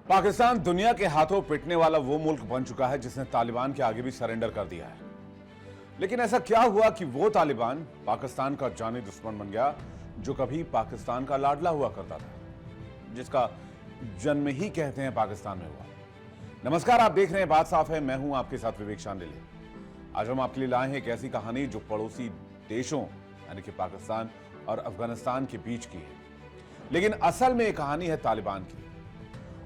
पाकिस्तान दुनिया के हाथों पिटने वाला वो मुल्क बन चुका है जिसने तालिबान के आगे भी सरेंडर कर दिया है। लेकिन ऐसा क्या हुआ कि वो तालिबान पाकिस्तान का जानी दुश्मन बन गया जो कभी पाकिस्तान का लाडला हुआ करता था, जिसका जन्म ही कहते हैं पाकिस्तान में हुआ। नमस्कार, आप देख रहे हैं बात साफ है। मैं हूं आपके साथ विवेक शांडिल्य। आज हम आपके लिए लाए हैं एक ऐसी कहानी जो पड़ोसी देशों यानी कि पाकिस्तान और अफगानिस्तान के बीच की है, लेकिन असल में यह कहानी है तालिबान की।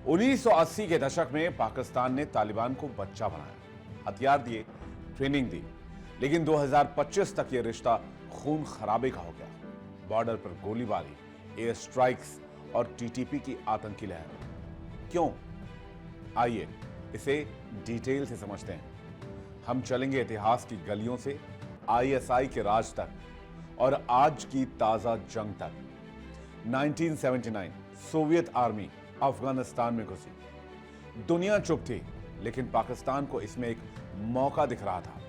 1980 के दशक में पाकिस्तान ने तालिबान को बच्चा बनाया, हथियार दिए, ट्रेनिंग दी, लेकिन 2025 तक यह रिश्ता खून खराबे का हो गया। बॉर्डर पर गोलीबारी, एयर स्ट्राइक्स और टीटीपी की आतंकी लहर। क्यों? आइए इसे डिटेल से समझते हैं। हम चलेंगे इतिहास की गलियों से आईएसआई के राज तक और आज की ताजा जंग तक। 1979 सोवियत आर्मी अफगानिस्तान में घुसी। दुनिया चुप थी, लेकिन पाकिस्तान को इसमें एक मौका दिख रहा था।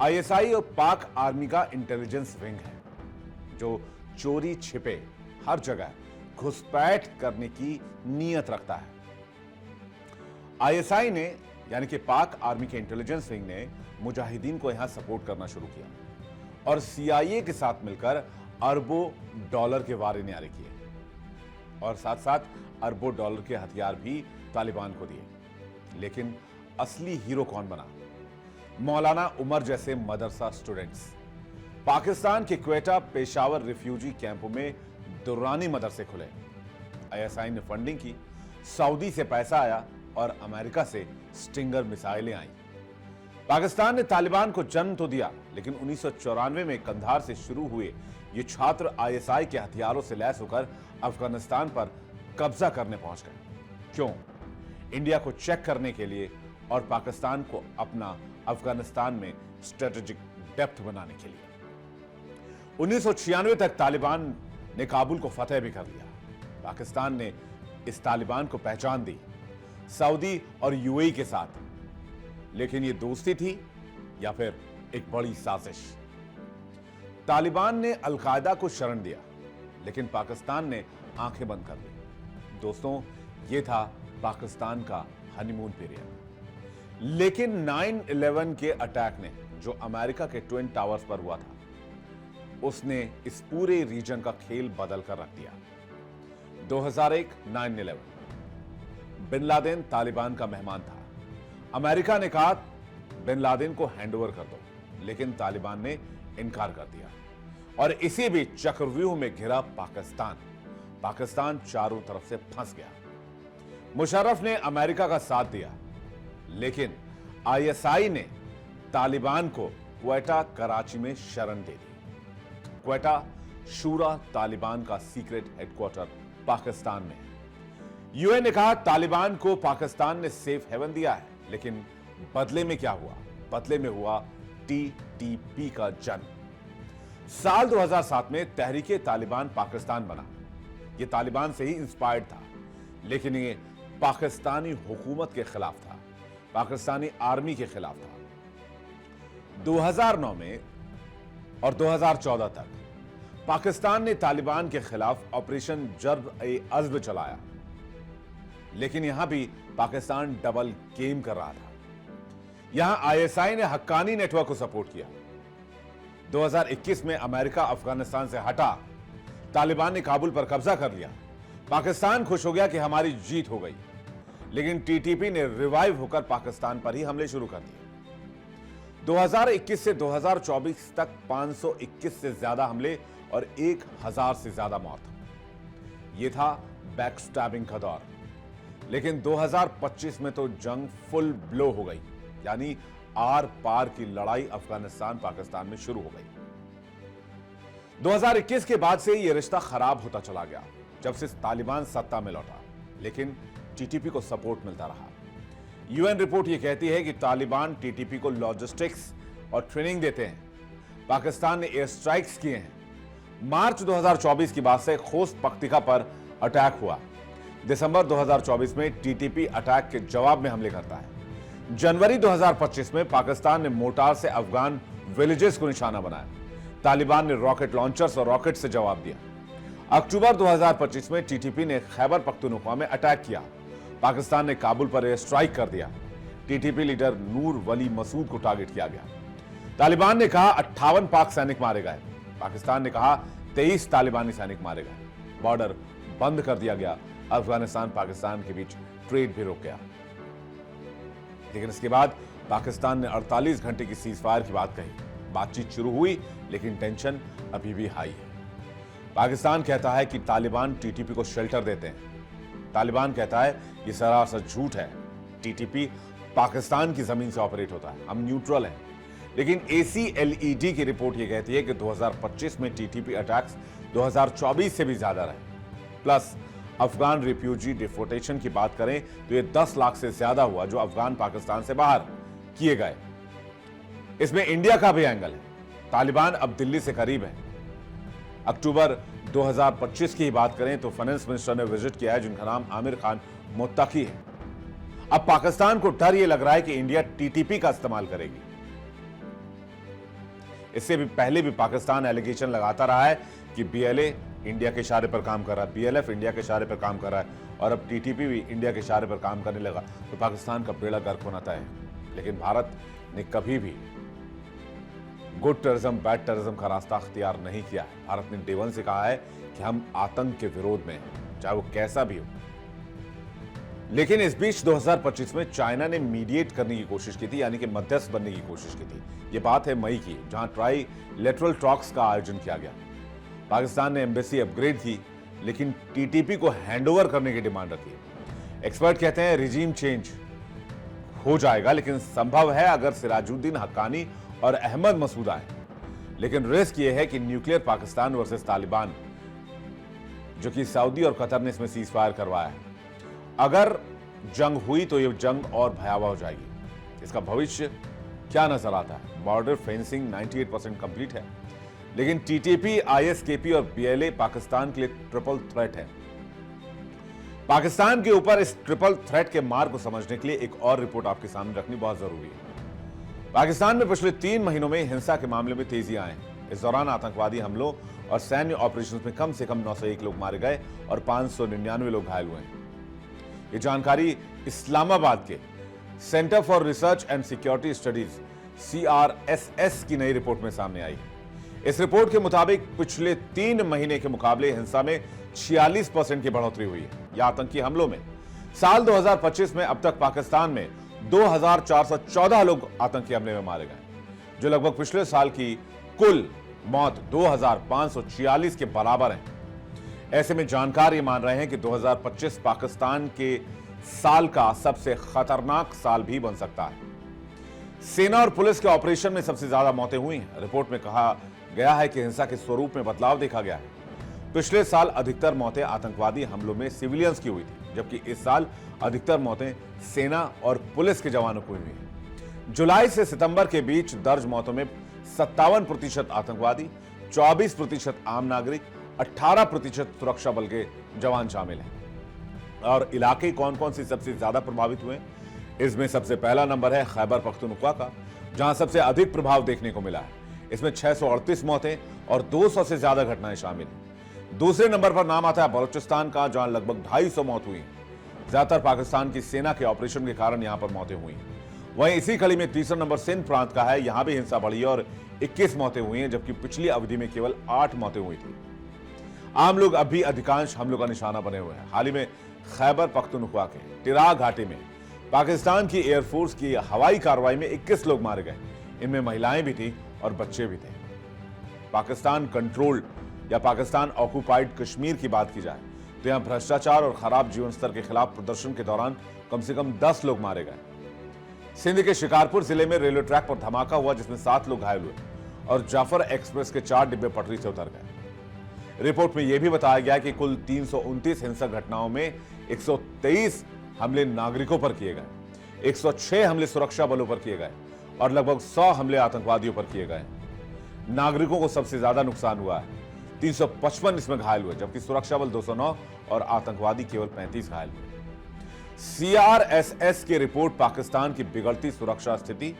आईएसआई और पाक आर्मी का इंटेलिजेंस विंग है जो चोरी छिपे हर जगह घुसपैठ करने की नीयत रखता है। आईएसआई ने यानी कि पाक आर्मी के इंटेलिजेंस विंग ने मुजाहिदीन को यहां सपोर्ट करना शुरू किया और सीआईए के साथ मिलकर अरबों डॉलर के वारे न्यारे किए और साथ साथ अरबों डॉलर के हथियार भी तालिबान को दिए। लेकिन असली हीरो कौन बना? मौलाना उमर जैसे मदरसा स्टूडेंट्स। पाकिस्तान के क्वेटा, पेशावर रिफ्यूजी कैंपों में दुरानी मदरसे खुले। आईएसआई ने फंडिंग की, सऊदी से पैसा आया और अमेरिका से स्टिंगर मिसाइलें आईं। पाकिस्तान ने तालिबान को जन्म तो दिया, लेकिन 1994 में कंधार से शुरू हुए ये छात्र आईएसआई के हथियारों से लैस होकर अफगानिस्तान पर कब्जा करने पहुंच गए। क्यों? इंडिया को चेक करने के लिए और पाकिस्तान को अपना अफगानिस्तान में स्ट्रेटेजिक डेप्थ बनाने के लिए। 1996 तक तालिबान ने काबुल को फतेह भी कर लिया। पाकिस्तान ने इस तालिबान को पहचान दी, सऊदी और यूएई के साथ। लेकिन ये दोस्ती थी या फिर एक बड़ी साजिश? तालिबान ने अलकायदा को शरण दिया, लेकिन पाकिस्तान ने आंखें बंद कर ली। दोस्तों, यह था पाकिस्तान का हनीमून पीरियड। लेकिन 9/11 के अटैक ने, जो अमेरिका के ट्विन टावर्स पर हुआ था, उसने इस पूरे रीजन का खेल बदल कर रख दिया। 2001 9/11 बिन लादेन तालिबान का मेहमान था। अमेरिका ने कहा बिन लादेन को हैंडओवर कर दो, लेकिन तालिबान ने इनकार कर दिया और इसी बीच चक्रव्यूह में घिरा पाकिस्तान चारों तरफ से फंस गया। मुशर्रफ ने अमेरिका का साथ दिया, लेकिन आईएसआई ने तालिबान को क्वेटा, कराची में शरण दे दी। क्वेटा शूरा तालिबान का सीक्रेट हेडक्वार्टर पाकिस्तान में है। यूएन ने कहा तालिबान को पाकिस्तान ने सेफ हेवन दिया है, लेकिन बदले में क्या हुआ? बदले में हुआ टीटीपी का जन्म। साल 2007 में तहरीके तालिबान पाकिस्तान बना। यह तालिबान से ही इंस्पायर्ड था, लेकिन यह पाकिस्तानी हुकूमत के खिलाफ था, पाकिस्तानी आर्मी के खिलाफ था। 2009 में और 2014 तक पाकिस्तान ने तालिबान के खिलाफ ऑपरेशन जर्ब-ए-अज़्ब चलाया, लेकिन यहां भी पाकिस्तान डबल गेम कर रहा था। यहां आईएसआई ने हक्कानी नेटवर्क को सपोर्ट किया। 2021 में अमेरिका अफगानिस्तान से हटा, तालिबान ने काबुल पर कब्जा कर लिया। पाकिस्तान खुश हो गया कि हमारी जीत हो गई, लेकिन टीटीपी ने रिवाइव होकर पाकिस्तान पर ही हमले शुरू कर दिए। 2021 से 2024 तक 521 से ज्यादा हमले और 1000 से ज्यादा मौत। यह था बैकस्टैबिंग का दौर। लेकिन 2025 में तो जंग फुल ब्लो हो गई, यानी आर पार की लड़ाई अफगानिस्तान पाकिस्तान में शुरू हो गई। 2021 के बाद से यह रिश्ता खराब होता चला गया, जब से तालिबान सत्ता में लौटा, लेकिन टीटीपी को सपोर्ट मिलता रहा। यूएन रिपोर्ट यह कहती है कि तालिबान टीटीपी को लॉजिस्टिक्स और ट्रेनिंग देते हैं। पाकिस्तान ने एयर स्ट्राइक्स किए हैं। मार्च 2024 की बात से खोस्त पख्तिका पर अटैक हुआ। दिसंबर 2024 में टीटीपी अटैक के जवाब में हमले करता है। जनवरी 2025 में पाकिस्तान ने मोर्टार से अफगान विलेजेस को निशाना बनाया। तालिबान ने रॉकेट लॉन्चर्स और रॉकेट से जवाब दिया। अक्टूबर 2025 में टीटीपी ने खैबर पख्तूनख्वा में अटैक किया। पाकिस्तान ने काबुल पर एयर स्ट्राइक कर दिया। टीटीपी लीडर नूर वली मसूद को टारगेट किया गया। तालिबान ने कहा 58 पाक सैनिक मारे गए। पाकिस्तान ने कहा 23 तालिबानी सैनिक मारे गए। बॉर्डर बंद कर दिया गया। अफगानिस्तान पाकिस्तान के बीच ट्रेड भी रुक गया। लेकिन इसके बाद पाकिस्तान ने 48 घंटे की सीजफायर की बात कही। बातचीत शुरू हुई, लेकिन टेंशन अभी भी हाई है। पाकिस्तान कहता है कि तालिबान टीटीपी को शेल्टर देते हैं। तालिबान कहता है यह सरासर झूठ है। टीटीपी पाकिस्तान की जमीन से ऑपरेट होता है, हम न्यूट्रल हैं। लेकिन ACLED की रिपोर्ट यह कहती है कि 2025 में टीटीपी अटैक्स 2024 से भी ज्यादा रहे। प्लस अफगान रिफ्यूजी डिपोर्टेशन की बात करें तो यह 10 लाख से ज्यादा हुआ जो अफगान पाकिस्तान से बाहर किए गए। इसमें इंडिया का भी एंगल है। तालिबान अब दिल्ली से करीब है। अक्टूबर 2025 की बात करें तो फाइनेंस मिनिस्टर ने विजिट किया है जिनका नाम आमिर खान मुत्तकी है। अब पाकिस्तान को डर यह लग रहा है कि इंडिया टीटीपी का इस्तेमाल करेगी। इससे भी पहले भी पाकिस्तान एलिगेशन लगाता रहा है कि BLA इंडिया के इशारे पर काम कर रहा है, BLF इंडिया के इशारे पर काम कर रहा है और अब टीटीपी भी इंडिया के इशारे पर काम करने लगा तो पाकिस्तान का बेड़ा गर्क होना तय है। लेकिन भारत ने कभी भी गुड टेररिज्म बैड टेररिज्म का रास्ता अख्तियार नहीं किया है। भारत ने डे वन से कहा है कि हम आतंक के विरोध में हैं, चाहे वो कैसा भी हो। लेकिन इस बीच 2025 में चाइना ने मीडिएट करने की कोशिश की थी, यानी कि मध्यस्थ बनने की कोशिश की थी। यह बात है मई की, जहां ट्राइलेटरल टॉक्स का आयोजन किया गया। पाकिस्तान ने एम्बेसी अपग्रेड की, लेकिन टीटीपी को हैंडओवर करने की डिमांड रखी। एक्सपर्ट कहते हैं रिजीम चेंज हो जाएगा, लेकिन संभव है अगर सिराजुद्दीन हक्कानी और अहमद मसूद आए। लेकिन रिस्क यह है कि न्यूक्लियर पाकिस्तान वर्सेस तालिबान, जो कि सऊदी और कतर ने इसमें सीज फायर करवाया है, अगर जंग हुई तो यह जंग और भयावह हो जाएगी। इसका भविष्य क्या नजर आता है? बॉर्डर फेंसिंग 98% कंप्लीट है, लेकिन टीटीपी, ISKP और BLA पाकिस्तान के लिए ट्रिपल थ्रेट है। पाकिस्तान के ऊपर इस ट्रिपल थ्रेट के मार को समझने के लिए एक और रिपोर्ट आपके सामने रखनी बहुत जरूरी है। पाकिस्तान में पिछले 3 महीनों में हिंसा के मामले में तेजी आए हैं। इस दौरान आतंकवादी हमलों और सैन्य ऑपरेशंस में कम से कम 901 लोग मारे गए और 599 लोग घायल हुए हैं। ये जानकारी इस्लामाबाद के centre for research and security studies CRSS की नई रिपोर्ट में सामने आई है। इस रिपोर्ट के मुताबिक पिछले 3 महीने के मुकाबले हिंसा में 46% की बढ़ोतरी हुई है। यह आतंकी हमलों में साल 2025 में अब तक पाकिस्तान में 2414 लोग आतंकी हमले में मारे गए, जो लगभग पिछले साल की कुल मौत 2546 के बराबर है। ऐसे में जानकार ये मान रहे हैं कि 2025 पाकिस्तान के साल का सबसे खतरनाक साल भी बन सकता है। सेना और पुलिस के ऑपरेशन में सबसे ज्यादा मौतें हुई हैं। रिपोर्ट में कहा गया है कि हिंसा के स्वरूप में बदलाव देखा गया है। पिछले साल अधिकतर मौतें आतंकवादी हमलों में सिविलियंस की हुई थी, जबकि इस साल अधिकतर मौतें सेना और पुलिस के जवानों को हुई हैं। जुलाई से सितंबर के बीच दर्ज मौतों में 57% आतंकवादी, 24% आम नागरिक, 18% सुरक्षा बल के जवान शामिल हैं। और इलाके कौन कौन से सबसे ज्यादा प्रभावित हुए? इसमें सबसे पहला नंबर है खैबर पख्तूनख्वा का, जहां सबसे अधिक प्रभाव देखने को मिला है। इसमें 638 मौतें और 200 से ज्यादा घटनाएं शामिल हैं। दूसरे नंबर पर नाम आता है बलूचिस्तान का, जहां लगभग 250 मौत हुई। ज्यादातर पाकिस्तान की सेना के ऑपरेशन के कारण यहां पर मौतें हुई। वहीं इसी कड़ी में तीसरा नंबर सिंध प्रांत का है। यहां भी हिंसा बढ़ी और 21 मौतें हुई हैं, जबकि पिछली अवधि में केवल 8 मौतें हुई थी। आम लोग अब भी अधिकांश हमलों का निशाना बने हुए हैं। हाल ही में खैबर पख्तूनख्वा के टिरा घाटी में पाकिस्तान की एयरफोर्स की हवाई कार्रवाई में 21 लोग मारे गए। इनमें महिलाएं भी थी और बच्चे भी थे। पाकिस्तान कंट्रोल्ड या पाकिस्तान ऑक्युपाइड कश्मीर की बात की जाए तो यहां भ्रष्टाचार और खराब जीवन स्तर के खिलाफ प्रदर्शन के दौरान कम से कम 10 लोग मारे गए। सिंध के शिकारपुर जिले में रेलवे ट्रैक पर धमाका हुआ, जिसमें 7 लोग घायल हुए और जाफर एक्सप्रेस के 4 डिब्बे पटरी से उतर गए। रिपोर्ट में यह भी बताया गया कि कुल 329 हिंसक घटनाओं में 123 हमले नागरिकों पर किए गए, 106 हमले सुरक्षा बलों पर किए गए और लगभग 100 हमले आतंकवादियों पर किए गए। नागरिकों को सबसे ज्यादा नुकसान हुआ है, 355 इसमें घायल हुए, जबकि सुरक्षा बल 209 और आतंकवादी केवल 35 घायल हुए। CRSS की रिपोर्ट पाकिस्तान की बिगड़ती सुरक्षा स्थिति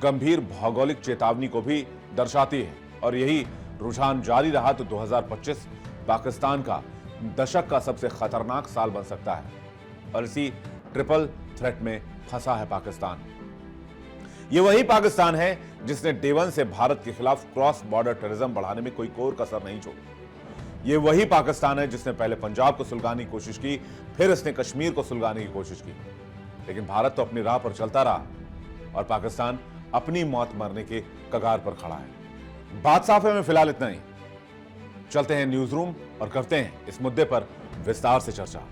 गंभीर भौगोलिक चेतावनी को भी दर्शाती है और यही रुझान जारी रहा तो 2025 पाकिस्तान का दशक का सबसे खतरनाक साल बन सकता है। और इसी ट्रिपल थ्रेट में फंसा है पाकिस्तान। ये वही पाकिस्तान है जिसने डे वन से भारत के खिलाफ क्रॉस बॉर्डर टेररिज्म बढ़ाने में कोई कोर कसर नहीं छोड़ी। ये वही पाकिस्तान है जिसने पहले पंजाब को सुलगाने की कोशिश की, फिर इसने कश्मीर को सुलगाने की कोशिश की, लेकिन भारत तो अपनी राह पर चलता रहा और पाकिस्तान अपनी मौत मरने के कगार पर खड़ा है। बात साफ है, में फिलहाल इतना ही। चलते हैं न्यूज रूम और करते हैं इस मुद्दे पर विस्तार से चर्चा।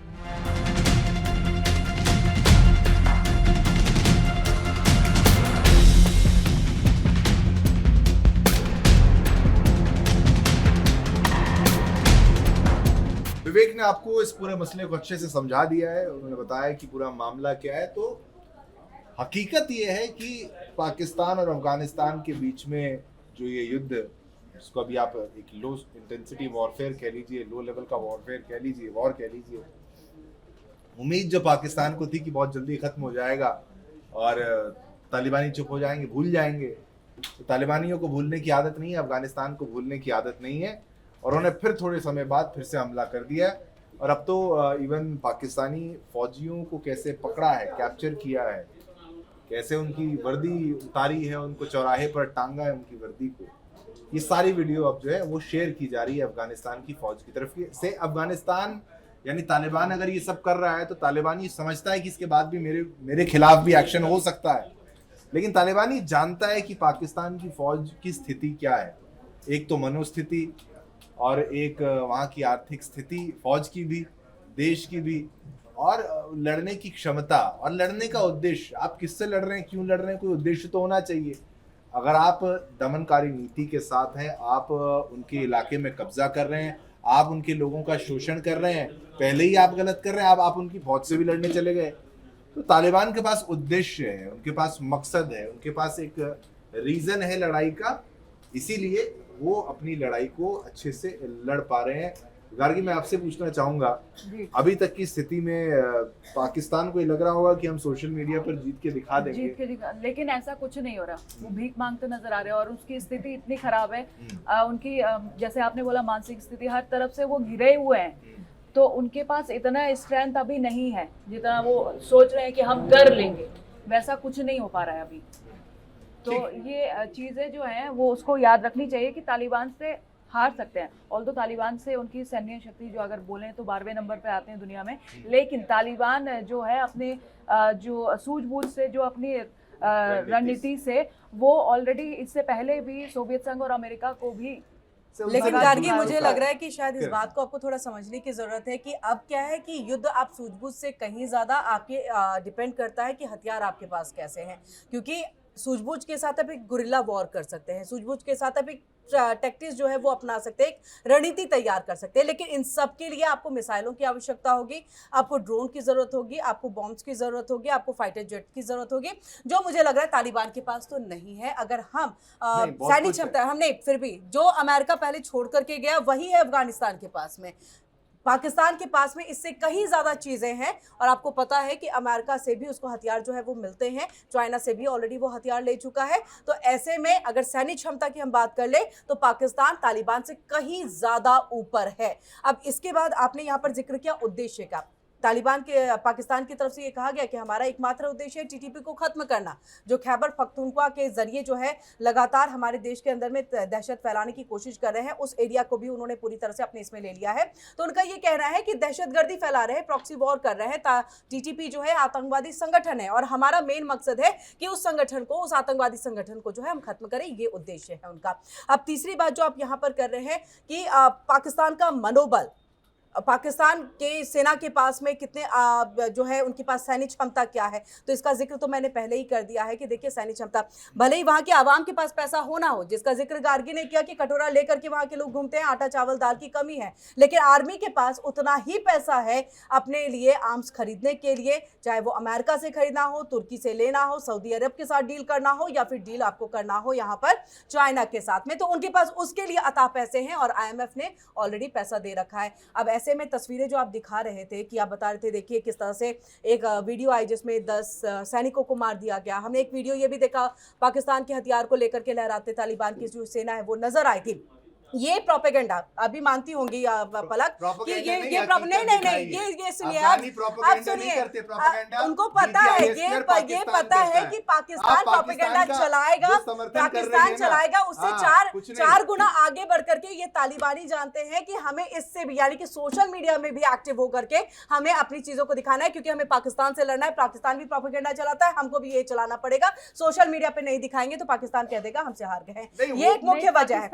विवेक ने आपको इस पूरे मसले को अच्छे से समझा दिया है, उन्होंने बताया कि पूरा मामला क्या है। तो हकीकत ये है कि पाकिस्तान और अफगानिस्तान के बीच में जो ये युद्ध, जिसको अभी आप एक लो इंटेंसिटी वॉरफेयर कह लीजिए, लो लेवल का वॉरफेयर कह लीजिए, वॉर कह लीजिए, उम्मीद जो पाकिस्तान को थी कि बहुत जल्दी खत्म हो जाएगा और तालिबानी चुप हो जाएंगे, भूल जाएंगे। तो तालिबानियों को भूलने की आदत नहीं है, अफगानिस्तान को भूलने की आदत नहीं है, और उन्होंने फिर थोड़े समय बाद फिर से हमला कर दिया। और अब तो इवन पाकिस्तानी फौजियों को कैसे पकड़ा है, कैप्चर किया है, कैसे उनकी वर्दी उतारी है, उनको चौराहे पर टांगा है उनकी वर्दी को, ये सारी वीडियो अब जो है वो शेयर की जा रही है अफगानिस्तान की फौज की तरफ से। अफगानिस्तान यानी तालिबान अगर ये सब कर रहा है तो तालिबानी समझता है कि इसके बाद भी मेरे खिलाफ भी एक्शन हो सकता है, लेकिन तालिबानी जानता है कि पाकिस्तान की फौज की स्थिति क्या है। एक तो मनोस्थिति और एक वहाँ की आर्थिक स्थिति, फौज की भी, देश की भी, और लड़ने की क्षमता और लड़ने का उद्देश्य। आप किससे लड़ रहे हैं, क्यों लड़ रहे हैं, कोई उद्देश्य तो होना चाहिए। अगर आप दमनकारी नीति के साथ हैं, आप उनके इलाके में कब्जा कर रहे हैं, आप उनके लोगों का शोषण कर रहे हैं, पहले ही आप गलत कर रहे हैं, आप उनकी फौज से भी लड़ने चले गए। तो तालिबान के पास उद्देश्य है, उनके पास मकसद है, उनके पास एक रीजन है लड़ाई का, इसीलिए वो अपनी लड़ाई को अच्छे से लड़ पा रहे हैं। गार्गी, मैं आपसे पूछना चाहूंगा, अभी तक की स्थिति में पाकिस्तान को ये लग रहा होगा कि हम सोशल मीडिया पर जीत के दिखा देंगे, लेकिन ऐसा कुछ नहीं हो रहा। वो भीख मांगते नजर आ रहे हैं और उसकी स्थिति इतनी खराब है, उनकी जैसे आपने बोला मानसिक स्थिति, हर तरफ से वो घिरे हुए हैं, तो उनके पास इतना स्ट्रेंथ अभी नहीं है जितना वो सोच रहे हैं कि हम कर लेंगे, वैसा कुछ नहीं हो पा रहा है अभी। तो ये चीजें जो हैं वो उसको याद रखनी चाहिए कि तालिबान से हार सकते हैं। ऑल्दो तालिबान से उनकी सैन्य शक्ति जो अगर बोलें तो 12वें नंबर पे आते हैं दुनिया में, लेकिन तालिबान जो है अपने जो सूझबूझ से, जो अपनी रणनीति से, वो ऑलरेडी इससे पहले भी सोवियत संघ और अमेरिका को भी। लेकिन गार्गी, मुझे लग रहा है कि शायद इस बात को आपको थोड़ा समझने की जरूरत है कि अब क्या है कि युद्ध आप सूझबूझ से कहीं ज्यादा आपके डिपेंड करता है कि हथियार आपके पास कैसे हैं, क्योंकि सूझबूझ के साथ आप एक गुरिल्ला वॉर कर सकते हैं, सूझबूझ के साथ आप एक टैक्टिक्स जो है वो अपना सकते हैं, एक रणनीति तैयार कर सकते हैं, लेकिन इन सब के लिए आपको मिसाइलों की आवश्यकता होगी, आपको ड्रोन की जरूरत होगी, आपको बॉम्ब्स की जरूरत होगी, आपको फाइटर जेट की जरूरत होगी, जो मुझे लग रहा है तालिबान के पास तो नहीं है। अगर हम सैनिक क्षमता, हमने फिर भी जो अमेरिका पहले छोड़ करके गया वही है अफगानिस्तान के पास में, पाकिस्तान के पास में इससे कहीं ज्यादा चीजें हैं। और आपको पता है कि अमेरिका से भी उसको हथियार जो है वो मिलते हैं, चाइना से भी ऑलरेडी वो हथियार ले चुका है। तो ऐसे में अगर सैनिक क्षमता की हम बात कर ले तो पाकिस्तान तालिबान से कहीं ज्यादा ऊपर है। अब इसके बाद आपने यहाँ पर जिक्र किया उद्देश्य का, तालिबान के पाकिस्तान की तरफ से ये कहा गया कि हमारा एकमात्र उद्देश्य है टीटीपी को खत्म करना, जो खैबर पख्तूनख्वा के जरिए जो है लगातार हमारे देश के अंदर में दहशत फैलाने की कोशिश कर रहे हैं, उस एरिया को भी उन्होंने पूरी तरह से अपने इसमें ले लिया है। तो उनका ये कहना है कि दहशतगर्दी फैला रहे हैं, प्रॉक्सी वॉर कर रहे हैं, टीटीपी जो है आतंकवादी संगठन है और हमारा मेन मकसद है कि उस संगठन को, उस आतंकवादी संगठन को जो है हम खत्म करें, ये उद्देश्य है उनका। अब तीसरी बात जो आप यहाँ पर कर रहे हैं कि पाकिस्तान का मनोबल, पाकिस्तान के सेना के पास में कितने जो है उनके पास सैनिक क्षमता क्या है, तो इसका जिक्र तो मैंने पहले ही कर दिया है कि देखिए सैनिक क्षमता, भले ही वहाँ के आवाम के पास पैसा हो ना हो, जिसका जिक्र गार्गी ने किया कि कटोरा लेकर के वहाँ के लोग घूमते हैं, आटा चावल दाल की कमी है, लेकिन आर्मी के पास उतना ही पैसा है अपने लिए आर्म्स खरीदने के लिए, चाहे वो अमेरिका से खरीदना हो, तुर्की से लेना हो, सऊदी अरब के साथ डील करना हो, या फिर डील आपको करना हो यहाँ पर चाइना के साथ में, तो उनके पास उसके लिए अता पैसे हैं और IMF ने ऑलरेडी पैसा दे रखा है। अब ऐसे में तस्वीरें जो आप दिखा रहे थे कि आप बता रहे थे, देखिए किस तरह से एक वीडियो आई जिसमें 10 सैनिकों को मार दिया गया। हमने एक वीडियो ये भी देखा, पाकिस्तान के हथियार को लेकर के लहराते तालिबान की जो सेना है वो नजर आई थी। ये प्रोपेगेंडा अभी मानती होंगी पलक कि ये ये सुनिए आप सुनिए, उनको पता है, ये पता है कि पाकिस्तान प्रोपेगेंडा चलाएगा, पाकिस्तान चलाएगा, उससे चार गुना आगे बढ़ करके ये तालिबानी जानते हैं कि हमें इससे भी, यानी कि सोशल मीडिया में भी एक्टिव होकर के हमें अपनी चीजों को दिखाना है, क्योंकि हमें पाकिस्तान से लड़ना है। पाकिस्तान भी प्रोपेगेंडा चलाता है, हमको भी ये चलाना पड़ेगा। सोशल मीडिया पे नहीं दिखाएंगे तो पाकिस्तान कह देगा हमसे हार गए हैं। ये एक मुख्य वजह है।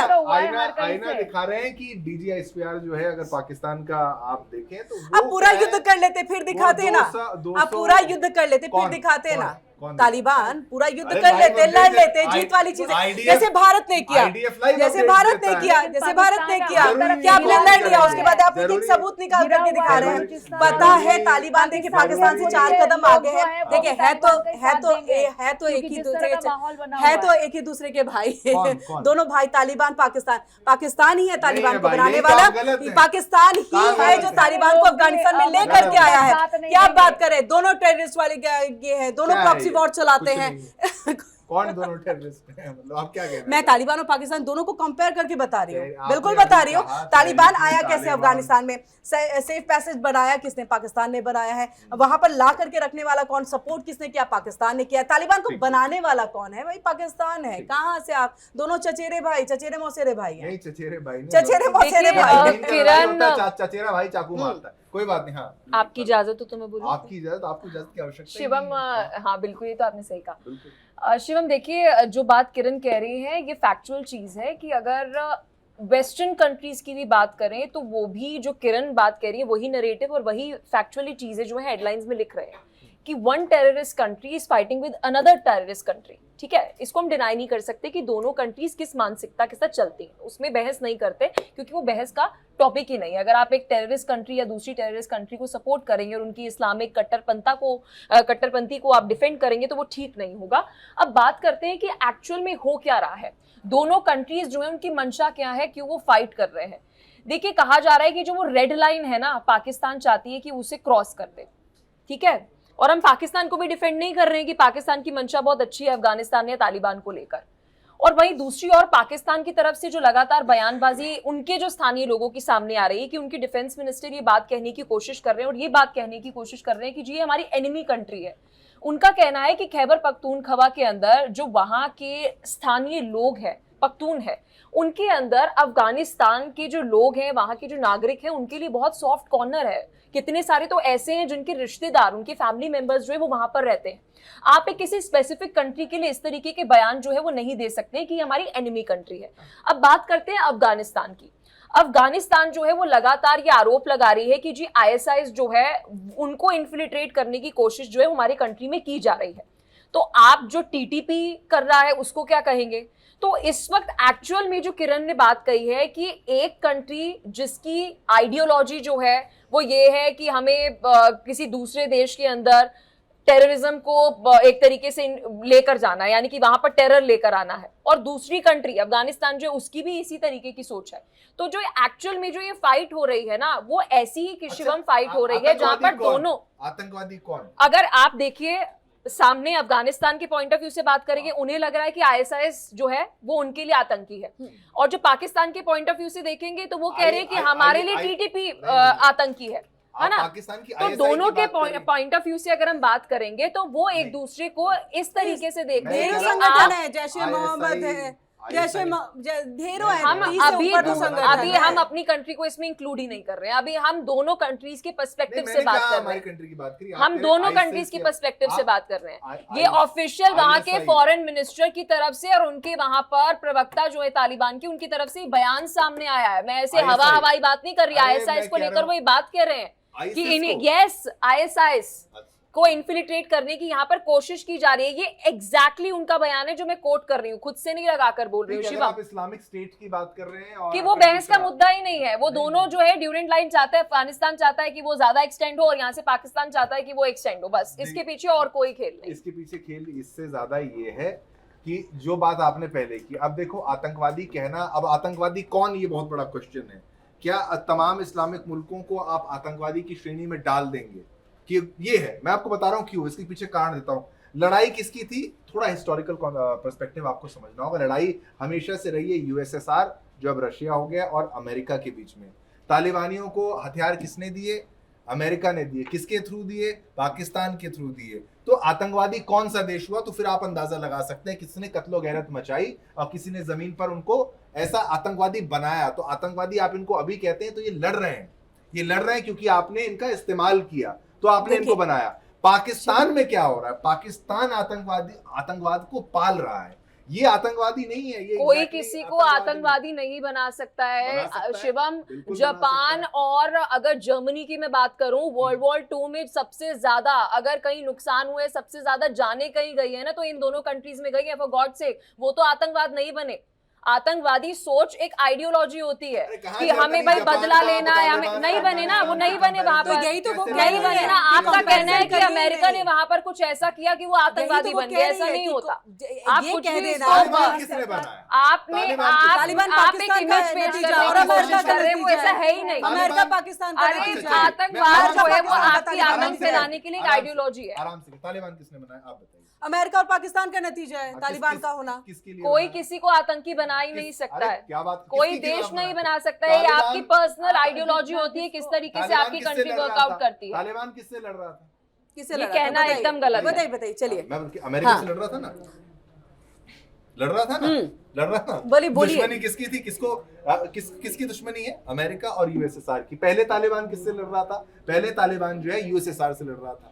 आईना दिखा रहे हैं कि DGISPR जो है, अगर पाकिस्तान का आप देखें तो अब पूरा युद्ध कर लेते फिर दिखाते ना, अब पूरा युद्ध कर लेते फिर दिखाते ना। तालिबान पूरा युद्ध कर लेते, लड़ लेते, जीत वाली चीजें, जैसे भारत ने किया, जैसे भारत ने किया, क्या आपने लड़ लिया, उसके बाद आप एक सबूत निकाल करके दिखा रहे हैं। पता है तालिबान देखिए पाकिस्तान से 4 कदम आगे है। देखिए है तो एक ही दूसरे के भाई, दोनों भाई तालिबान पाकिस्तान ही है तालिबान को बनाने वाला, पाकिस्तान ही है जो तालिबान को अफगानिस्तान में लेकर के आया है। क्या बात करें, दोनों टेररिस्ट वाले ये है, दोनों प्रॉक्सी वॉर चलाते हैं। कौन दोनों टेररिस्ट हैं, मतलब आप क्या कह रहे हैं? मैं तालिबान और पाकिस्तान दोनों को कंपेयर करके बता रही हूँ, बिल्कुल बता रही हूँ। तालिबान आया कैसे अफगानिस्तान में, सेफ पैसेज बनाया किसने, पाकिस्तान ने बनाया है। वहां पर ला करके रखने वाला कौन, सपोर्ट किसने किया, पाकिस्तान ने किया। तालिबान को बनाने वाला कौन है, भाई पाकिस्तान है। कहाँ से आप दोनों चचेरे मौसेरे भाई हैं? नहीं चचेरे भाई, चचेरे मौसेरे भाई। किरण, चचेरा भाई चाकू मारता है, कोई बात नहीं। हाँ आपकी इजाजत तो तुम्हें बोलूं, आपकी इजाजत की आवश्यकता। शिवम, हाँ बिल्कुल, ये तो आपने सही कहा। शिवम देखिए, जो बात किरण कह रही है ये फैक्चुअल चीज है कि अगर वेस्टर्न कंट्रीज की भी बात करें तो वो भी जो किरण बात कह रही है वही नरेटिव और वही फैक्चुअली चीजें जो है हेडलाइंस में लिख रहे हैं कि one terrorist country is fighting with another terrorist country. ठीक है, इसको हम डिनाई नहीं कर सकते कि दोनों कंट्रीज किस मानसिकता के साथ चलती हैं, उसमें बहस नहीं करते क्योंकि वो बहस का टॉपिक ही नहीं है। अगर आप एक टेररिस्ट कंट्री या दूसरी टेररिस्ट कंट्री को सपोर्ट करेंगे और उनकी इस्लामिक कट्टरपंथी को आप डिफेंड करेंगे तो वो ठीक नहीं होगा। अब बात करते हैं कि एक्चुअल में हो क्या रहा है, दोनों कंट्रीज जो है उनकी मंशा क्या है, क्यों वो फाइट कर रहे हैं। देखिए, कहा जा रहा है कि जो वो रेड लाइन है ना, पाकिस्तान चाहती है कि उसे क्रॉस कर दे। ठीक है, और हम पाकिस्तान को भी डिफेंड नहीं कर रहे हैं कि पाकिस्तान की मंशा बहुत अच्छी है अफगानिस्तान या तालिबान को लेकर, और वहीं दूसरी ओर पाकिस्तान की तरफ से जो लगातार बयानबाजी उनके जो स्थानीय लोगों के सामने आ रही है कि उनकी डिफेंस मिनिस्टर ये बात कहने की कोशिश कर रहे हैं और ये बात कहने की कोशिश कर रहे हैं कि जी ये हमारी एनिमी कंट्री है। उनका कहना है कि खैबर पख्तूनख्वा के अंदर जो वहां के स्थानीय लोग हैं, पख्तून है, उनके अंदर अफगानिस्तान के जो लोग हैं, वहां के जो नागरिक हैं, उनके लिए बहुत सॉफ्ट कॉर्नर है। कितने सारे तो ऐसे हैं जिनके रिश्तेदार, उनके फैमिली मेंबर्स जो है वो वहां पर रहते हैं। आप एक किसी स्पेसिफिक कंट्री के लिए इस तरीके के बयान जो है वो नहीं दे सकते कि हमारी एनिमी कंट्री है। अब बात करते हैं अफगानिस्तान की। अफगानिस्तान जो है वो लगातार ये आरोप लगा रही है कि जी ISIS जो है उनको इन्फिल्ट्रेट करने की कोशिश जो है हमारी कंट्री में की जा रही है। तो आप जो TTP कर रहा है उसको क्या कहेंगे? तो इस वक्त एक्चुअल में जो किरण ने बात कही है कि एक कंट्री जिसकी आइडियोलॉजी जो है वो ये है कि हमें किसी दूसरे देश के अंदर टेररिज्म को एक तरीके से लेकर जाना है, यानी कि वहां पर टेरर लेकर आना है, और दूसरी कंट्री अफगानिस्तान जो है उसकी भी इसी तरीके की सोच है। तो जो एक्चुअल में जो ये फाइट हो रही है ना, वो ऐसी ही शिवम फाइट हो रही है जहां पर दोनों आतंकवादी कौन, अगर आप देखिए सामने अफगानिस्तान के पॉइंट ऑफ व्यू से बात करेंगे, उन्हें लग रहा है कि ISIS जो है वो उनके लिए आतंकी है, और जो पाकिस्तान के पॉइंट ऑफ व्यू से देखेंगे तो वो कह रहे हैं कि हमारे लिए TTP आतंकी है ना। तो दोनों के पॉइंट ऑफ व्यू से अगर हम बात करेंगे तो वो एक दूसरे को इस तरीके से देखते हैं कि संगठन है, जैसे मोहम्मद है, जैसे ढेरों हैं। हम अभी हम अपनी कंट्री को इसमें इंक्लूड ही नहीं कर रहे हैं। अभी हम दोनों कंट्रीज के पर्सपेक्टिव से बात कर रहे हैं, हम दोनों कंट्रीज के पर्सपेक्टिव से बात कर रहे हैं। ये ऑफिशियल वहां के फॉरेन मिनिस्टर की तरफ से और उनके वहां पर प्रवक्ता जो है तालिबान की, उनकी तरफ से बयान सामने आया है। मैं ऐसे हवाई बात नहीं कर रही, ISIS को लेकर वो ये बात कह रहे हैं कि यस ISIS को इन्फिल्ट्रेट करने की यहाँ पर कोशिश की जा रही है। ये एग्जैक्टली उनका बयान है जो मैं कोट कर रही हूँ, खुद से नहीं लगाकर बोल रही हूँ शिवा। आप इस्लामिक स्टेट की बात कर रहे हैं और कि वो बहस का मुद्दा ही नहीं है। वो दोनों जो है ड्यूरेंट लाइन चाहता है, अफगानिस्तान चाहता है कि वो ज्यादा एक्सटेंड हो और यहाँ से पाकिस्तान चाहता है कि वो एक्सटेंड हो, बस इसके पीछे और कोई खेल नहीं। इसके पीछे खेल इससे ज्यादा ये है कि जो बात आपने पहले की, अब देखो आतंकवादी कहना, अब आतंकवादी कौन, ये बहुत बड़ा क्वेश्चन है। क्या तमाम इस्लामिक मुल्कों को आप आतंकवादी की श्रेणी में डाल देंगे? कि ये है, मैं आपको बता रहा हूँ क्यों, इसके पीछे कारण देता हूँ। लड़ाई किसकी थी, थोड़ा हिस्टोरिकल पर्सपेक्टिव आपको समझना होगा। लड़ाई हमेशा से रही है USSR जो अब रशिया हो गया और अमेरिका के बीच में। तालिबानियों को हथियार किसने दिए? अमेरिका ने दिए। किसके थ्रू दिए? पाकिस्तान के थ्रू दिए। तो आतंकवादी कौन सा देश हुआ? तो फिर आप अंदाजा लगा सकते हैं किसने कत्लो गैरत मचाई और किसी ने जमीन पर उनको ऐसा आतंकवादी बनाया। तो आतंकवादी आप इनको अभी कहते हैं, तो ये लड़ रहे हैं, ये लड़ रहे हैं क्योंकि आपने इनका इस्तेमाल किया, तो आपने इनको बनाया। पाकिस्तान में क्या हो रहा है? पाकिस्तान आतंकवाद को पाल रहा है। ये आतंकवादी नहीं है, ये कोई exactly किसी को आतंकवादी नहीं बना सकता है शिवम। जापान और अगर जर्मनी की मैं बात करूं, वर्ल्ड वॉर 2 में सबसे ज्यादा अगर कहीं नुकसान हुए, सबसे ज्यादा जाने कहीं गई है ना, तो इन दोनों कंट्रीज में गई है। फॉर गॉड सेक, वो तो आतंकवाद नहीं बने। आतंकवादी सोच एक आइडियोलॉजी होती है कि हमें भाई बदला लेना है, हमें नहीं बने ना, वो नहीं बने वहां पर, यही तो वो नहीं बने ना। आपका कहना है कि अमेरिका ने वहां पर कुछ ऐसा किया कि वो आतंकवादी बन गया, ऐसा नहीं होता। आप कुछ भी आपने आप एक इमेज पेश कर रहे हैं, वो ऐसा है ही नहीं। अमेरिका पाकिस्तान का अरे आतंकवाद जो है वो आपकी आतंक फैलाने के लिए एक आइडियोलॉजी है। आराम से, तालिबान किसने बनाया आप बताइए? अमेरिका और पाकिस्तान का नतीजा है तालिबान का होना। किसके लिए कोई बनाया? किसी को आतंकी बना ही नहीं सकता है, क्या बात, कोई देश नहीं बना सकता है। ये आपकी पर्सनल आइडियोलॉजी होती है, किस तरीके से आपकी कंट्री वर्कआउट करती है। तालिबान किससे लड़ रहा था? किससे ये लड़ रहा था? कहना बताइए, एकदम गलत है। बताइए बताइए, चलिए। मैं अमेरिका से लड़ रहा था ना, लड़ रहा था ना, लड़ रहा था। बोलिए। दुश्मनी किसकी थी? किसकी दुश्मनी है? अमेरिका और यूएसएसआर की। पहले तालिबान किससे लड़ रहा था? पहले तालिबान जो है यूएसएसआर से लड़ रहा था।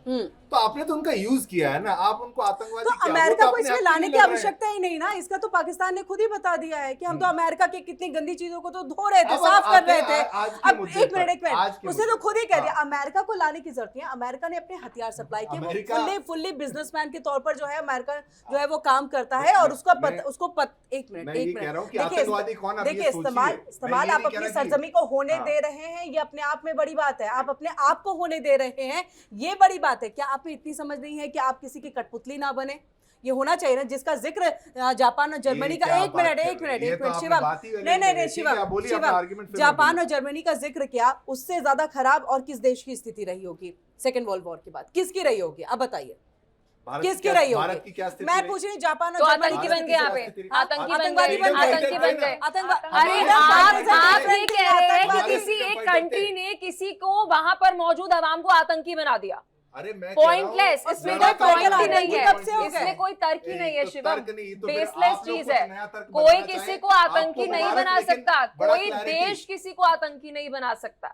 तो आपने तो उनका यूज किया है ना, आप उनको आतंकवादी तो अमेरिका को इसमें लाने की आवश्यकता ही नहीं ना। इसका तो पाकिस्तान ने खुद ही बता दिया है कि हम तो अमेरिका की कितनी गंदी चीजों को तो धो रहे थे, साफ कर रहे थे। अब एक मिनट, उसने तो खुद ही कह दिया अमेरिका को लाने की जरूरत नहीं है। अमेरिका ने अपने हथियार सप्लाई किए, फुल्ली बिजनेसमैन के तौर पर जो है अमेरिका जो है वो काम करता है। और उसको एक मिनट देखिए, इस्तेमाल आप अपनी सरजमी को होने दे रहे हैं, ये अपने आप में बड़ी बात है। आप अपने आप को होने दे रहे हैं, ये बड़ी बात है। क्या आप में इतनी समझ नहीं है कि आप किसी की कठपुतली ना बने? ये होना चाहिए ना, जिसका जिक्र जापान और जर्मनी का। एक मिनट शिवम, नहीं शिवम, जापान और जर्मनी का जिक्र किया, उससे ज्यादा खराब और किस देश की स्थिति रही होगी सेकेंड वर्ल्ड वॉर के बाद? किसकी रही होगी? अब बताइए, किसकी रही होगी? मैं पूछ रही जपान और जर्मनी आतंकी बन गए यहाँ पे, आतंकी बन गए। अरे आप नहीं कह रहे हैं कि किसी एक कंट्री ने किसी को वहां पर मौजूद अवाम को आतंकी बना दिया। अरे मैं पॉइंटलेस, इसमें कोई पॉइंट ही नहीं है, कब से हो गए? इसमें कोई तर्क ही नहीं है शिवम, तो बेसलेस चीज है। कोई किसी को आतंकी नहीं बना सकता, कोई देश किसी को आतंकी नहीं बना सकता।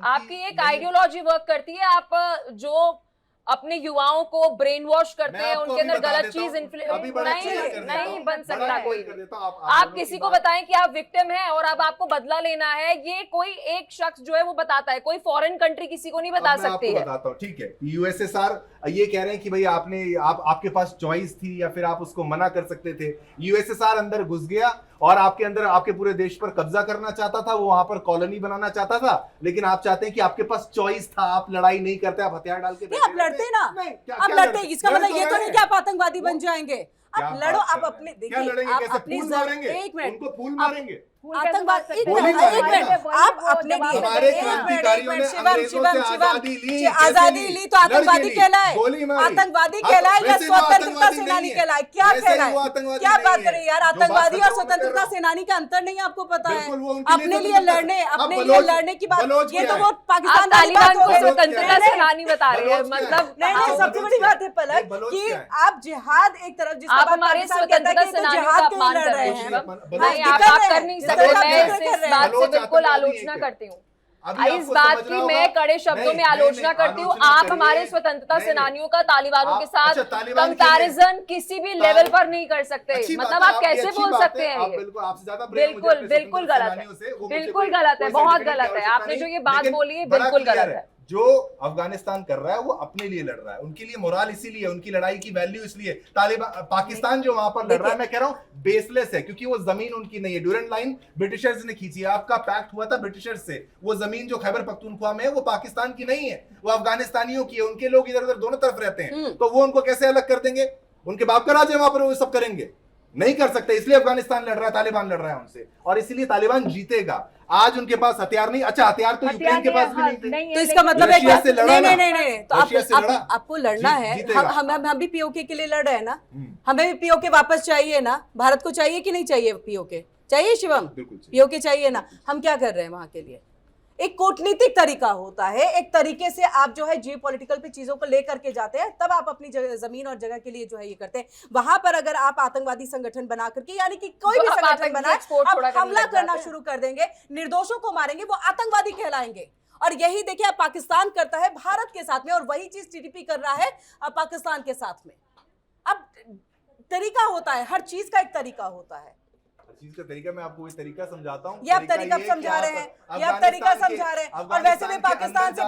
आपकी एक आइडियोलॉजी वर्क करती है, आप जो अपने युवाओं को ब्रेन वॉश करते हैं, उनके अंदर गलत चीज नहीं बन सकता कोई। आप किसी को बताएं कि आप विक्टिम हैं और अब आपको बदला लेना है, ये कोई एक शख्स जो है वो बताता है, कोई फॉरेन कंट्री किसी को नहीं बता सकती है। बताता हूं, ठीक है। यूएसएसआर ये कह रहे हैं कि भाई आपके पास चॉइस थी या फिर आप उसको मना कर सकते थे। यूएसएसआर अंदर घुस गया और आपके अंदर आपके पूरे देश पर कब्जा करना चाहता था, वो वहां पर कॉलोनी बनाना चाहता था। लेकिन आप चाहते हैं कि आपके पास चॉइस था, आप लड़ाई नहीं करते, आप हथियार डाल के आप लड़ते ना, आप लड़ते। इसका मतलब ये तो नहीं कि आप आतंकवादी बन जाएंगे। आप लड़ो, आप अपने देखिए, आप अपनी एक मिनट, उनको फूल मारेंगे। आतंकवाद एक मिनट, आप अपने लिए आजादी ली तो आतंकवादी कहलाए? आतंकवादी कहलाए या स्वतंत्रता सेनानी कहलाए? क्या कहलाए? क्या बात करें यार, आतंकवादी और स्वतंत्रता सेनानी का अंतर नहीं आपको पता है? अपने लिए लड़ने की बात, ये तो वो पाकिस्तान तालिबान को स्वतंत्रता सेनानी बता रहे हैं। मतलब नहीं, सबसे बड़ी बात है पलक कि आप जिहाद एक तरफ, आप हमारे स्वतंत्रता सेनानियों का अपमान कर रहे हैं। नहीं, आप कर नहीं सकते। मैं इस बात से बिल्कुल आलोचना करती हूँ, इस बात की मैं कड़े शब्दों में आलोचना करती हूँ। आप हमारे स्वतंत्रता सेनानियों का तालिबानों के साथ कंपैरिजन किसी भी लेवल पर नहीं कर सकते। मतलब आप कैसे बोल सकते हैं? बिल्कुल गलत है, बिल्कुल गलत है, बहुत गलत है। आपने जो ये बात बोली है बिल्कुल गलत है। जो अफगानिस्तान कर रहा है वो अपने लिए लड़ रहा है, उनके लिए मोराल इसीलिए, उनकी लड़ाई की वैल्यू इसलिए। तालिबान पाकिस्तान जो वहां पर लड़ रहा है, मैं कह रहा हूं बेसलेस है, क्योंकि वो जमीन उनकी नहीं है। ड्यूरेंट लाइन ब्रिटिशर्स ने खींची है, आपका पैक्ट हुआ था ब्रिटिशर्स से। वो जमीन जो खैबर पख्तूनख्वा में है वो पाकिस्तान की नहीं है, वो अफगानिस्तानियों की है। उनके लोग इधर उधर दोनों तरफ रहते हैं, तो वो उनको कैसे अलग कर देंगे? उनके बाप का राज है वहां पर, वो सब करेंगे? नहीं कर सकते। इसलिए अफगानिस्तान लड़ रहा है, तालिबान लड़ रहा है उनसे, और इसीलिए तालिबान जीतेगा। आज उनके पास हथियार नहीं, अच्छा हथियार तो यूक्रेन के पास भी नहीं थे, तो इसका मतलब है नहीं, तो आपको लड़ना है। हम भी पीओके के लिए लड़ रहे हैं ना, हमें भी पीओके वापस चाहिए ना। भारत को चाहिए कि नहीं चाहिए पीओके? चाहिए शिवम, बिल्कुल चाहिए। पीओके चाहिए ना। हम क्या कर रहे हैं वहां के लिए? एक कूटनीतिक तरीका होता है, एक तरीके से आप जो है जियो पॉलिटिकल पे चीजों को लेकर के जाते हैं, तब आप अपनी जमीन और जगह के लिए जो है ये करते हैं। वहां पर अगर आप आतंकवादी संगठन बना करके, यानी कि कोई भी संगठन बनाए, आप हमला करना शुरू कर देंगे, निर्दोषों को मारेंगे, वो आतंकवादी कहलाएंगे। और यही देखिए अब पाकिस्तान करता है भारत के साथ में, और वही चीज टीडीपी कर रहा है पाकिस्तान के साथ में। अब तरीका होता है, हर चीज का एक तरीका होता है। चीज का तरीका मैं आपको वही तरीका समझाता हूँ। ये आप तरीका समझा रहे हैं, ये आप तरीका समझा रहे हैं। और वैसे भी पाकिस्तान से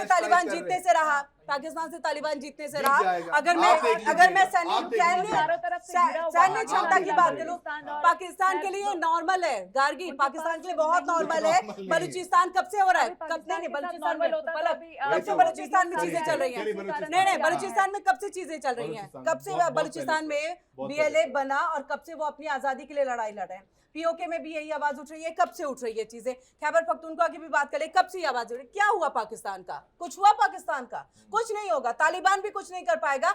तालिबान जीतने से रहा, पाकिस्तान से तालिबान जीतने से रहा। अगर मैं सैन्य क्षमता की बात करूं, पाकिस्तान के लिए नॉर्मल है गार्गी, पाकिस्तान के लिए बहुत नॉर्मल है। बलूचिस्तान कब से हो रहा है? कब नहीं, बलूचिस्तान में कब से बलूचिस्तान में चीजें चल रही हैं? नहीं, बलूचिस्तान में कब से चीजें चल रही हैं? कब से बलूचिस्तान में बीएलए बना और कब से वो अपनी आजादी के लिए लड़ाई लड़ रहे हैं? पीओके में भी यही आवाज उठ रही है। कब से उठ रही है चीजें? खैबर पख्तूनख्वा की भी बात करें, कब से आवाज उठ रही है? क्या हुआ पाकिस्तान का? कुछ हुआ पाकिस्तान का? कुछ नहीं होगा। तालिबान भी कुछ नहीं कर पाएगा।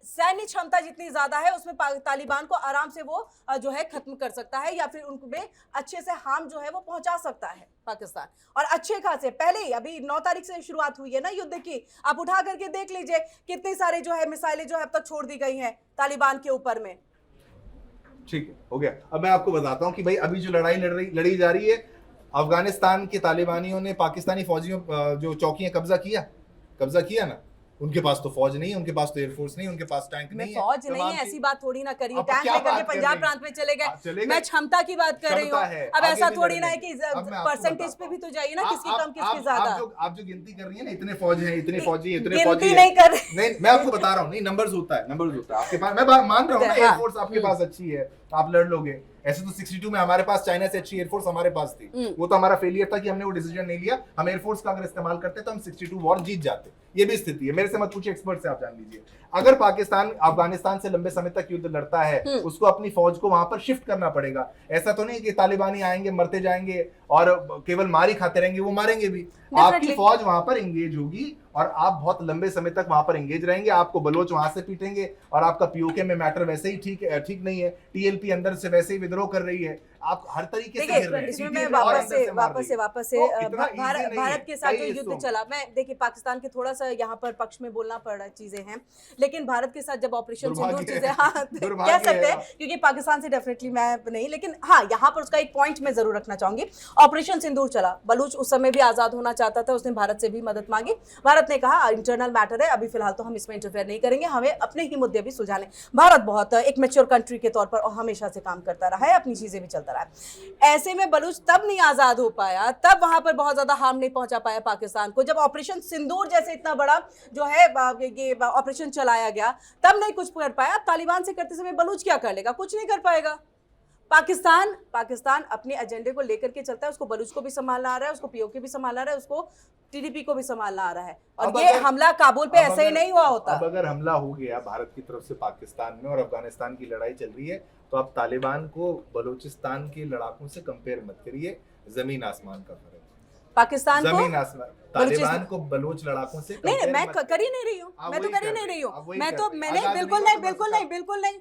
सैन्य क्षमता जितनी ज्यादा है उसमें तालिबान को आराम से वो जो है खत्म कर सकता है, या फिर उनको अच्छे से हार्म जो है वो पहुंचा सकता है पाकिस्तान। और अच्छे खासे पहले ही, अभी 9 तारीख से शुरुआत हुई है ना युद्ध की, आप उठा करके देख लीजिए कितनी सारी जो है मिसाइलें जो है अब तक छोड़ दी गई हैं तालिबान के ऊपर में। ठीक है, हो गया। अब मैं आपको बताता हूँ कि भाई अभी जो लड़ाई लड़ी जा रही है, अफगानिस्तान के तालिबानियों ने पाकिस्तानी फौजियों जो चौकियां कब्जा किया ना, उनके पास तो फौज नहीं है, उनके पास तो एयरफोर्स नहीं है, उनके पास टैंक नहीं है। फौज नहीं है ऐसी बात थोड़ी ना करिए, टैंक लेकर के पंजाब प्रांत में चले गए। मैं क्षमता की बात कर रही हूँ। अब ऐसा थोड़ी ना है कि परसेंटेज पे भी तो जाइए ना, किसकी कम किसकी ज्यादा। आप जो गिनती कर रही है ना, इतने फौज है, इतने फौजी है, इतने गिनती नहीं कर रहे। नहीं, मैं आपको बता रहा हूँ, नहीं नंबर्स होता है आपके पास। मैं मान रहा हूँ ना, एयरफोर्स आपके पास अच्छी है, आप लड़ लोगे। ऐसे तो 62 में हमारे पास चाइना से अच्छी एयरफोर्स हमारे पास थी। वो तो हमारा फेलियर था कि हमने वो डिसीजन नहीं लिया। हम एयरफोर्स का अगर इस्तेमाल करते तो हम 62 वॉर जीत जाते। ये भी स्थिति है। मेरे से मत पूछिए, एक्सपर्ट से आप जान लीजिए। अगर पाकिस्तान अफगानिस्तान से लंबे समय तक युद्ध लड़ता है, उसको अपनी फौज को वहां पर शिफ्ट करना पड़ेगा। ऐसा तो नहीं कि तालिबानी आएंगे, मरते जाएंगे और केवल मार ही खाते रहेंगे, वो मारेंगे भी। आपकी फौज वहां पर एंगेज होगी और आप बहुत लंबे समय तक वहां पर एंगेज रहेंगे। आपको बलोच वहां से पीटेंगे और आपका पीओके में मैटर वैसे ही ठीक नहीं है। टीएलपी अंदर से वैसे ही विद्रोह कर रही है। आप हर तरीके से घेर रहे हैं। इसमें मैं वापस से भारत के साथ जो युद्ध चला, मैं देखिए पाकिस्तान के थोड़ा सा यहाँ पर पक्ष में बोलना पड़ रहा चीजें हैं, लेकिन भारत के साथ जब ऑपरेशन सिंदूर चीजें कह सकते हैं, क्योंकि पाकिस्तान से डेफिनेटली मैं नहीं, लेकिन हाँ यहाँ पर उसका एक पॉइंट मैं जरूर रखना चाहूंगी। ऑपरेशन सिंदूर चला, बलूच उस समय भी आजाद होना चाहता था, उसने भारत से भी मदद मांगी। भारत ने कहा इंटरनल मैटर है, अभी फिलहाल तो हम इसमें इंटरफेयर नहीं करेंगे, हमें अपने ही मुद्दे भी सुलझाने। भारत बहुत एक मैच्योर कंट्री के तौर पर और हमेशा से काम करता रहा है, अपनी चीजें भी चलता रहा है। ऐसे में बलूच तब नहीं आजाद हो पाया, तब वहां पर बहुत ज्यादा हार्म नहीं पहुंचा पाया पाकिस्तान को। जब ऑपरेशन सिंदूर जैसे इतना बड़ा जो है ये ऑपरेशन चलाया गया, तब नहीं कुछ कर पाया। तालिबान से करते समय बलूच क्या कर लेगा? कुछ नहीं कर पाएगा। पाकिस्तान अपने एजेंडे को लेकर के चलता है, उसको बलूच को भी संभालना आ रहा है, उसको पीओके भी संभालना आ रहा है, उसको टीडीपी को भी संभालना आ रहा है। और ये हमला काबुल पे ऐसे ही नहीं हुआ होता। अब अगर हमला हो गया भारत की तरफ से पाकिस्तान में और अफगानिस्तान की लड़ाई चल रही है, तो आप तालिबान को बलूचिस्तान के लड़ाकों से कंपेयर मत करिए। जमीन आसमान का फर्क। पाकिस्तान को जमीन आसमान, तालिबान को बलोच लड़ाकों से नहीं, मैं कर ही नहीं रही हूँ, मैं तो कर ही नहीं रही हूँ। मैं तो मैंने बिल्कुल नहीं,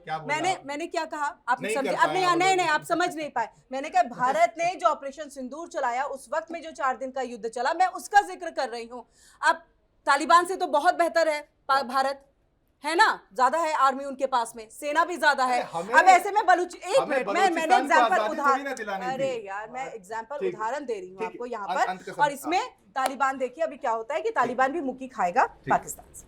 मैंने क्या कहा आप समझे? अब नहीं, आप समझ नहीं पाए। मैंने कहा भारत ने जो ऑपरेशन सिंदूर चलाया, उस वक्त में जो 4 दिन का युद्ध चला, मैं उसका जिक्र कर रही हूँ। अब तालिबान से तो बहुत बेहतर है भारत, है ना, ज्यादा है आर्मी उनके पास में, सेना भी ज्यादा है। अब ऐसे में बलूच, एक मिनट, मैंने एग्जांपल उदाहरण दे रही हूँ आपको यहाँ पर। और इसमें तालिबान देखिए अभी क्या होता है कि तालिबान भी मुक्की खाएगा पाकिस्तान से।